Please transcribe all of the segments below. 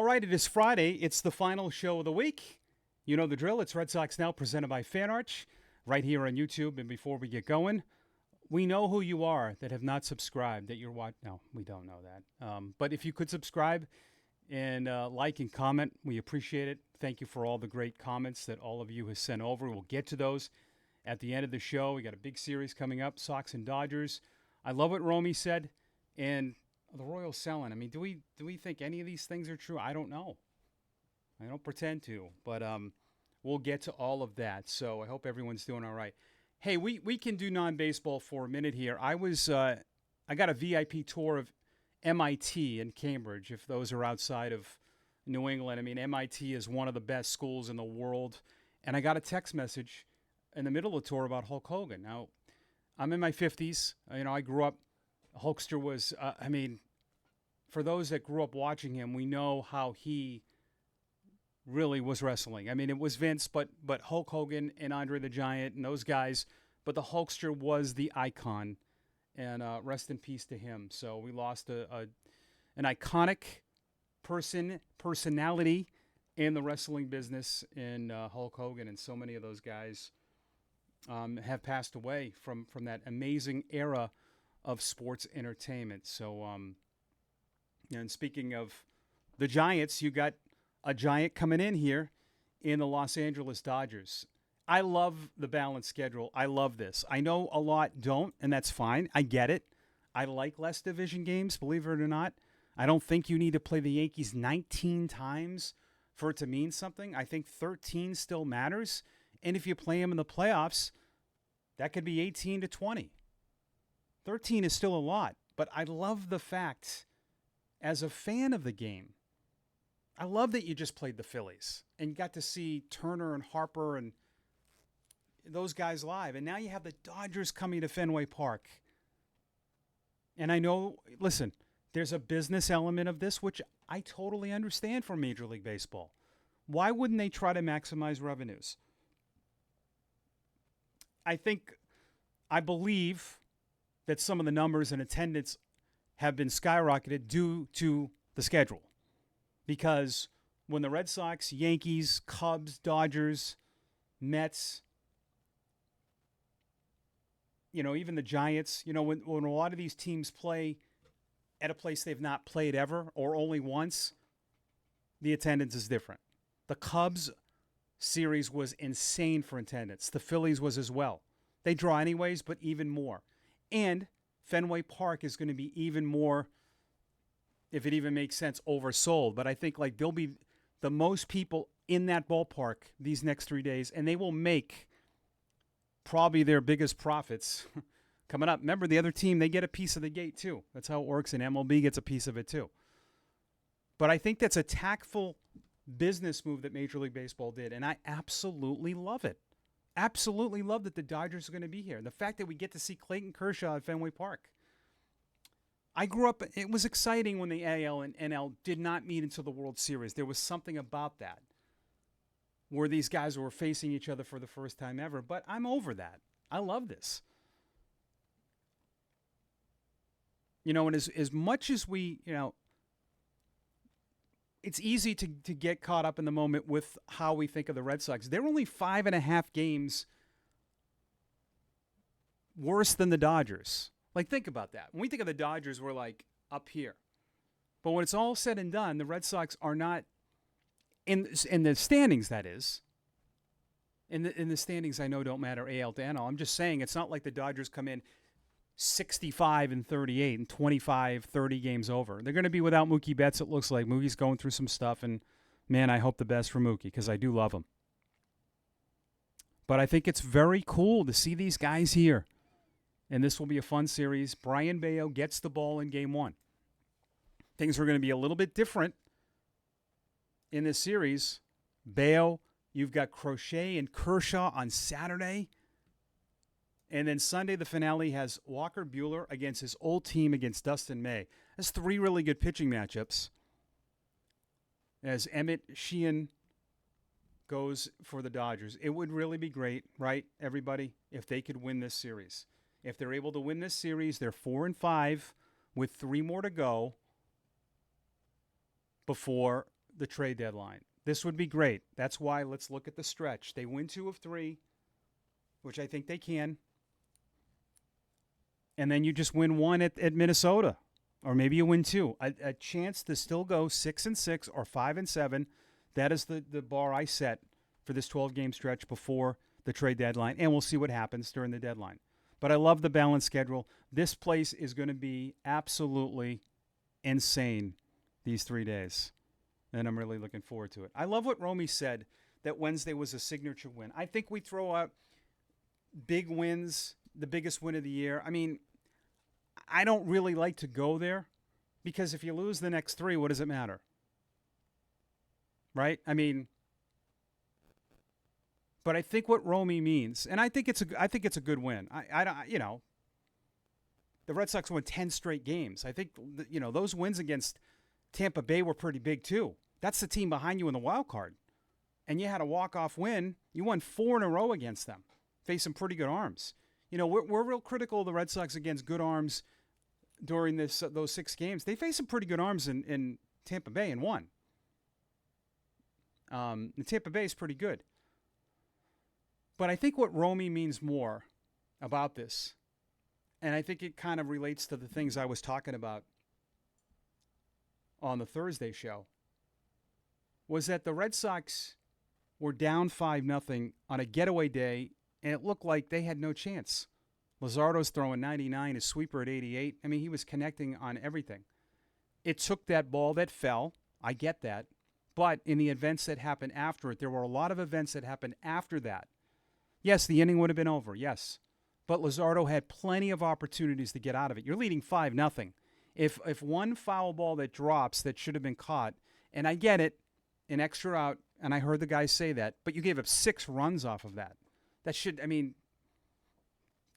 All right, it is Friday. It's the final show of the week. You know the drill. It's Red Sox Now, presented by FanArch, right here on YouTube. And before we get going, we know who you are that have not subscribed, that you're watching. No, we don't know that. But if you could subscribe and like and comment, we appreciate it. Thank you for all the great comments that all of you have sent over. We'll get to those at the end of the show. We got a big series coming up, Sox and Dodgers. I love what Romy said. And the Royals selling. I mean, do we think any of these things are true? I don't know. I don't pretend to, but we'll get to all of that. So I hope everyone's doing all right. Hey, we can do non-baseball for a minute here. I got a VIP tour of MIT in Cambridge. If those are outside of New England, I mean, MIT is one of the best schools in the world. And I got a text message in the middle of the tour about Hulk Hogan. Now, I'm in my 50s. You know, I grew up. Hulkster was, for those that grew up watching him, we know how he really was wrestling. I mean, it was Vince, but Hulk Hogan and Andre the Giant and those guys. But the Hulkster was the icon, and rest in peace to him. So we lost an iconic personality in the wrestling business in Hulk Hogan, and so many of those guys have passed away from that amazing era of sports entertainment. So, and speaking of the Giants, you got a Giant coming in here in the Los Angeles Dodgers. I love the balanced schedule. I love this. I know a lot don't, and that's fine. I get it. I like less division games, believe it or not. I don't think you need to play the Yankees 19 times for it to mean something. I think 13 still matters. And if you play them in the playoffs, that could be 18 to 20. 13 is still a lot, but I love the fact, as a fan of the game, I love that you just played the Phillies and got to see Turner and Harper and those guys live. And now you have the Dodgers coming to Fenway Park. And I know, listen, there's a business element of this, which I totally understand from Major League Baseball. Why wouldn't they try to maximize revenues? I believe that some of the numbers and attendance have been skyrocketed due to the schedule. Because when the Red Sox, Yankees, Cubs, Dodgers, Mets, even the Giants, when a lot of these teams play at a place they've not played ever or only once, the attendance is different. The Cubs series was insane for attendance. The Phillies was as well. They draw anyways, but even more. And Fenway Park is going to be even more, if it even makes sense, oversold. But I think there'll be the most people in that ballpark these next 3 days, and they will make probably their biggest profits coming up. Remember, the other team, they get a piece of the gate too. That's how it works, and MLB gets a piece of it too. But I think that's a tactful business move that Major League Baseball did, and I absolutely love it. Absolutely love that the Dodgers are going to be here. The fact that we get to see Clayton Kershaw at Fenway Park. I grew up, it was exciting when the AL and NL did not meet until the World Series. There was something about that where these guys were facing each other for the first time ever. But I'm over that. I love this. And as much as we, it's easy to get caught up in the moment with how we think of the Red Sox. They're only 5.5 games worse than the Dodgers. Think about that. When we think of the Dodgers, we're up here. But when it's all said and done, the Red Sox are not in the standings, that is. In the standings, I know don't matter AL to NL. I'm just saying it's not like the Dodgers come in 65 and 38 and 25, 30 games over. They're going to be without Mookie Betts, it looks like. Mookie's going through some stuff, and, man, I hope the best for Mookie because I do love him. But I think it's very cool to see these guys here, and this will be a fun series. Brian Bayo gets the ball in Game 1. Things are going to be a little bit different in this series. Bayo, you've got Crochet and Kershaw on Saturday. And then Sunday, the finale has Walker Buehler against his old team against Dustin May. That's 3 really good pitching matchups. As Emmett Sheehan goes for the Dodgers. It would really be great, right, everybody, if they could win this series. If they're able to win this series, they're 4-5 with 3 more to go before the trade deadline. This would be great. That's why let's look at the stretch. They win 2 of 3, which I think they can. And then you just win 1 at Minnesota. Or maybe you win 2. A chance to still go 6-6 or 5-7. That is the bar I set for this 12-game stretch before the trade deadline. And we'll see what happens during the deadline. But I love the balanced schedule. This place is going to be absolutely insane these 3 days. And I'm really looking forward to it. I love what Romy said, that Wednesday was a signature win. I think we throw out big wins, the biggest win of the year. I mean, I don't really like to go there because if you lose the next 3, what does it matter? Right? I mean, but I think what Romy means, and I think it's a good win. The Red Sox won 10 straight games. I think those wins against Tampa Bay were pretty big too. That's the team behind you in the wild card, and you had a walk-off win. You won 4 in a row against them, facing pretty good arms. We're real critical of the Red Sox against good arms during those 6 games. They faced some pretty good arms in Tampa Bay and won. Tampa Bay is pretty good. But I think what Romy means more about this, and I think it kind of relates to the things I was talking about on the Thursday show, was that the Red Sox were down 5-0 on a getaway day, and it looked like they had no chance. Luzardo's throwing 99, his sweeper at 88. I mean, he was connecting on everything. It took that ball that fell. I get that. But in the events that happened after it, there were a lot of events that happened after that. Yes, the inning would have been over, yes. But Luzardo had plenty of opportunities to get out of it. You're leading 5-0. If one foul ball that drops that should have been caught, and I get it, an extra out, and I heard the guys say that, but you gave up 6 runs off of that. That should, I mean,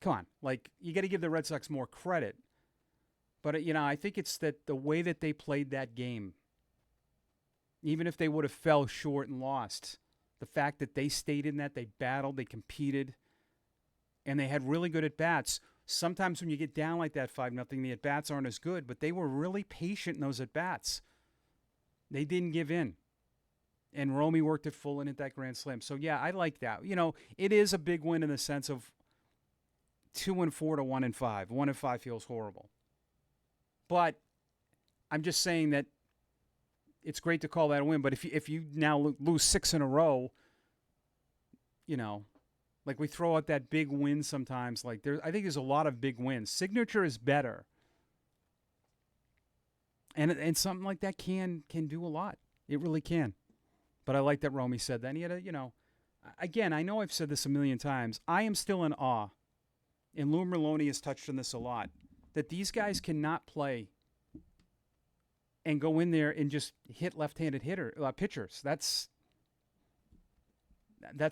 come on. Like, you got to give the Red Sox more credit. But, I think it's that the way that they played that game, even if they would have fell short and lost, the fact that they stayed in that, they battled, they competed, and they had really good at-bats. Sometimes when you get down like that 5-0, the at-bats aren't as good, but they were really patient in those at-bats. They didn't give in. And Romy worked it full and hit that grand slam. So, yeah, I like that. It is a big win in the sense of 2-4 to 1-5. 1-5 feels horrible. But I'm just saying that it's great to call that a win. But if you now lose 6 in a row, like we throw out that big win sometimes. Like I think there's a lot of big wins. Signature is better. And something like that can do a lot. It really can. But I like that Romy said that. And he had again, I know I've said this a million times. I am still in awe, and Lou Merlone has touched on this a lot, that these guys cannot play and go in there and just hit left-handed pitchers. That's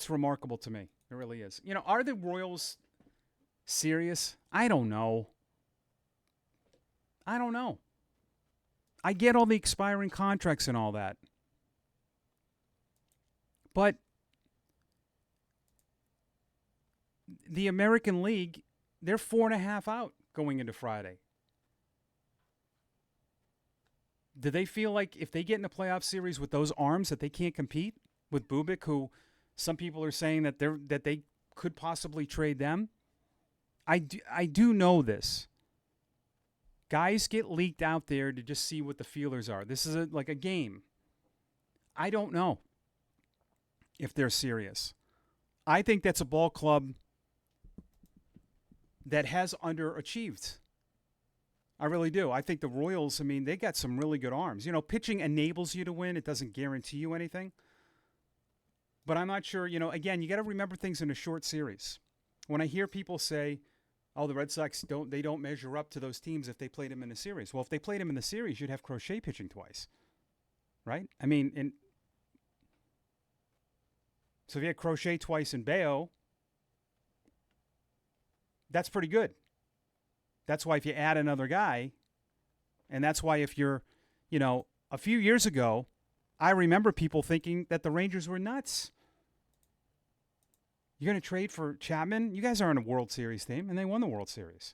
remarkable to me. It really is. Are the Royals serious? I don't know. I get all the expiring contracts and all that. But the American League, they're 4.5 out going into Friday. Do they feel like if they get in a playoff series with those arms that they can't compete with Bubik, who some people are saying that they could possibly trade them? I do know this. Guys get leaked out there to just see what the feelers are. This is like a game. I don't know if they're serious. I think that's a ball club that has underachieved. I really do. I think the Royals, they got some really good arms. Pitching enables you to win. It doesn't guarantee you anything. But I'm not sure, again, you got to remember things in a short series. When I hear people say, oh, the Red Sox don't measure up to those teams if they played them in a series. Well, if they played them in the series, you'd have Crochet pitching twice. Right? So if you had Crochet twice in Bayo, that's pretty good. That's why if you add another guy, and that's why if you're, a few years ago, I remember people thinking that the Rangers were nuts. You're going to trade for Chapman? You guys aren't a World Series team, and they won the World Series.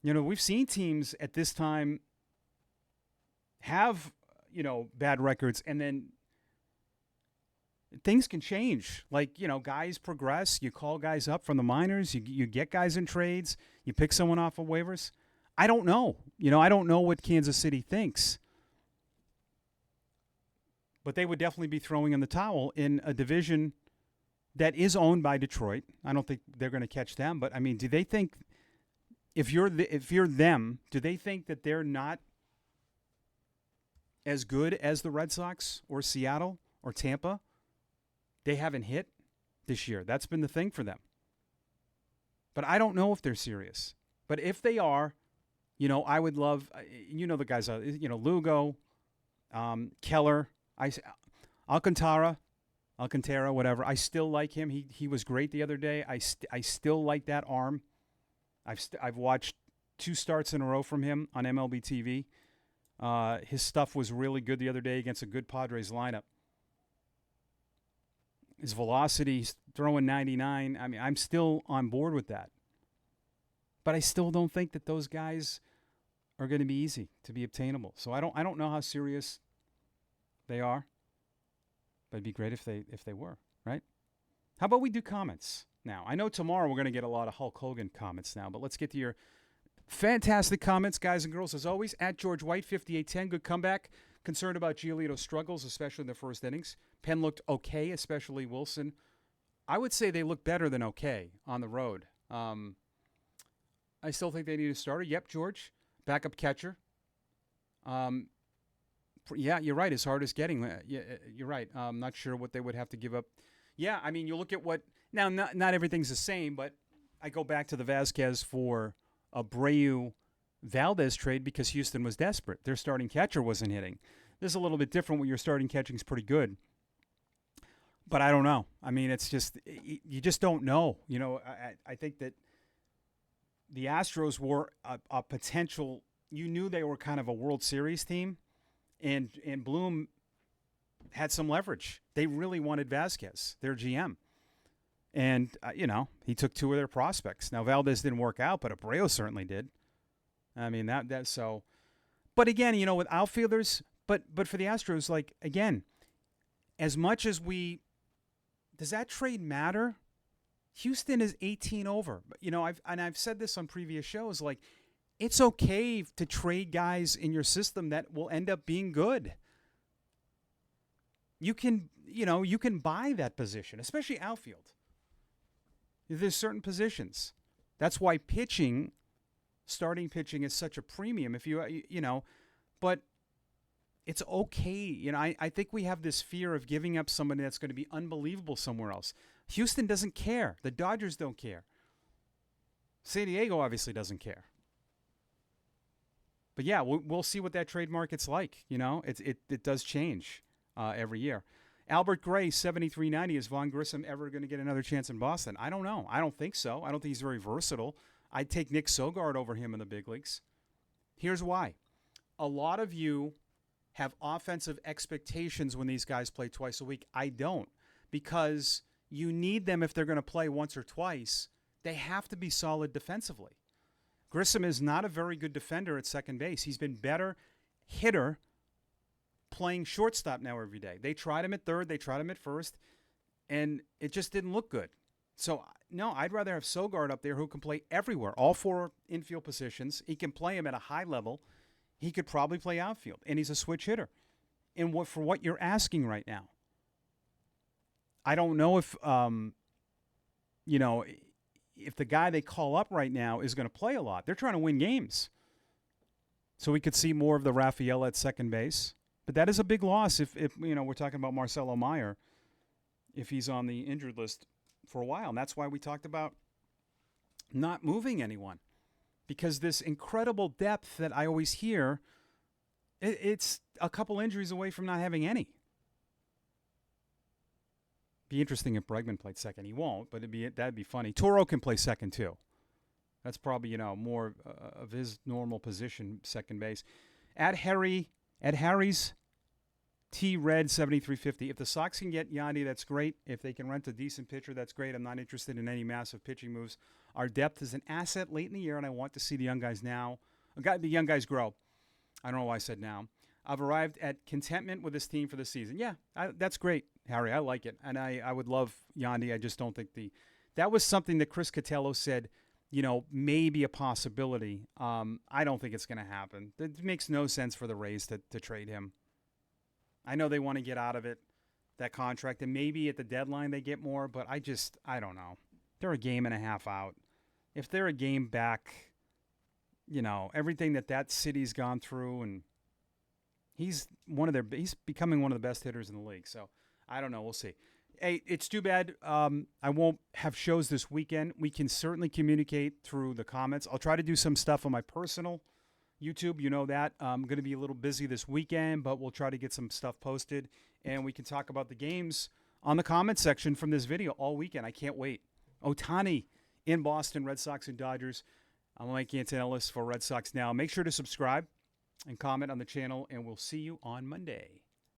We've seen teams at this time have bad records, and then things can change. Like, guys progress. You call guys up from the minors. You get guys in trades. You pick someone off of waivers. I don't know. I don't know what Kansas City thinks. But they would definitely be throwing in the towel in a division that is owned by Detroit. I don't think they're going to catch them. But, I mean, do they think, if you're them, do they think that they're not as good as the Red Sox or Seattle or Tampa? They haven't hit this year. That's been the thing for them. But I don't know if they're serious. But if they are, I would love, the guys, Lugo, Keller, Alcantara, whatever. I still like him. He was great the other day. I still like that arm. I've watched 2 starts in a row from him on MLB TV. His stuff was really good the other day against a good Padres lineup. His velocity, he's throwing 99. I mean, I'm still on board with that. But I still don't think that those guys are going to be easy to be obtainable. So I don't know how serious they are. But it'd be great if they were, right? How about we do comments now? I know tomorrow we're going to get a lot of Hulk Hogan comments now, but let's get to your fantastic comments, guys and girls. As always, at George White, 5810, good comeback. Concerned about Giolito's struggles, especially in the first innings. Penn looked okay, especially Wilson. I would say they look better than okay on the road. I still think they need a starter. Yep, George. Backup catcher. Yeah, you're right. As hard as getting. Yeah, you're right. I'm not sure what they would have to give up. Yeah, I mean, you look at what. Now, not everything's the same, but I go back to the Vasquez for Abreu Valdez trade because Houston was desperate. Their starting catcher wasn't hitting. This is a little bit different when your starting catching is pretty good. But I don't know. I mean, it's just, you just don't know. I think that the Astros were a potential, you knew they were kind of a World Series team, and Bloom had some leverage. They really wanted Vasquez, their GM. And, he took 2 of their prospects. Now, Valdez didn't work out, but Abreu certainly did. I mean, that's so. But again, with outfielders, but for the Astros, like, again, as much as does that trade matter? Houston is 18 over. I've said this on previous shows, like, it's okay to trade guys in your system that will end up being good. You can buy that position, especially outfield. There's certain positions. That's why starting pitching is such a premium. If but it's okay. I think we have this fear of giving up somebody that's going to be unbelievable somewhere else. Houston doesn't care. The Dodgers don't care. San Diego obviously doesn't care. But yeah, we'll see what that trade market's like. It does change every year. Albert Gray, 7390. Is Vaughn Grissom ever going to get another chance in Boston? I don't know. I don't think so. I don't think he's very versatile. I'd take Nick Sogard over him in the big leagues. Here's why. A lot of you have offensive expectations when these guys play twice a week. I don't, because you need them if they're going to play once or twice. They have to be solid defensively. Grissom is not a very good defender at second base. He's been better hitter playing shortstop now every day. They tried him at third. They tried him at first, and it just didn't look good. So, no, I'd rather have Sogard up there who can play everywhere, all 4 infield positions. He can play him at a high level. He could probably play outfield, and he's a switch hitter. And for what you're asking right now, I don't know if, if the guy they call up right now is going to play a lot. They're trying to win games. So we could see more of the Rafael at second base. But that is a big loss if we're talking about Marcelo Meyer, if he's on the injured list for a while. And that's why we talked about not moving anyone. Because this incredible depth that I always hear, it's a couple injuries away from not having any. Be interesting if Bregman played second. He won't, but that'd be funny. Toro can play second too. That's probably more of his normal position, second base. At Harry's T Red 7350. If the Sox can get Yandy, that's great. If they can rent a decent pitcher, that's great. I'm not interested in any massive pitching moves. Our depth is an asset late in the year, and I want to see the young guys grow. I don't know why I said now. I've arrived at contentment with this team for the season. Yeah, that's great, Harry. I like it. And I would love Yandy. I just don't think that was something that Chris Cotillo said, may be a possibility. I don't think it's going to happen. It makes no sense for the Rays to trade him. I know they want to get out of it, that contract, and maybe at the deadline they get more, but I don't know. They're a game and a half out. If they're a game back, everything that city's gone through, and he's becoming one of the best hitters in the league. So I don't know. We'll see. Hey, it's too bad I won't have shows this weekend. We can certainly communicate through the comments. I'll try to do some stuff on my personal YouTube. You know that. I'm going to be a little busy this weekend, but we'll try to get some stuff posted, and we can talk about the games on the comment section from this video all weekend. I can't wait. Ohtani in Boston, Red Sox and Dodgers. I'm Mike Antonellis for Red Sox Now. Make sure to subscribe and comment on the channel, and we'll see you on Monday.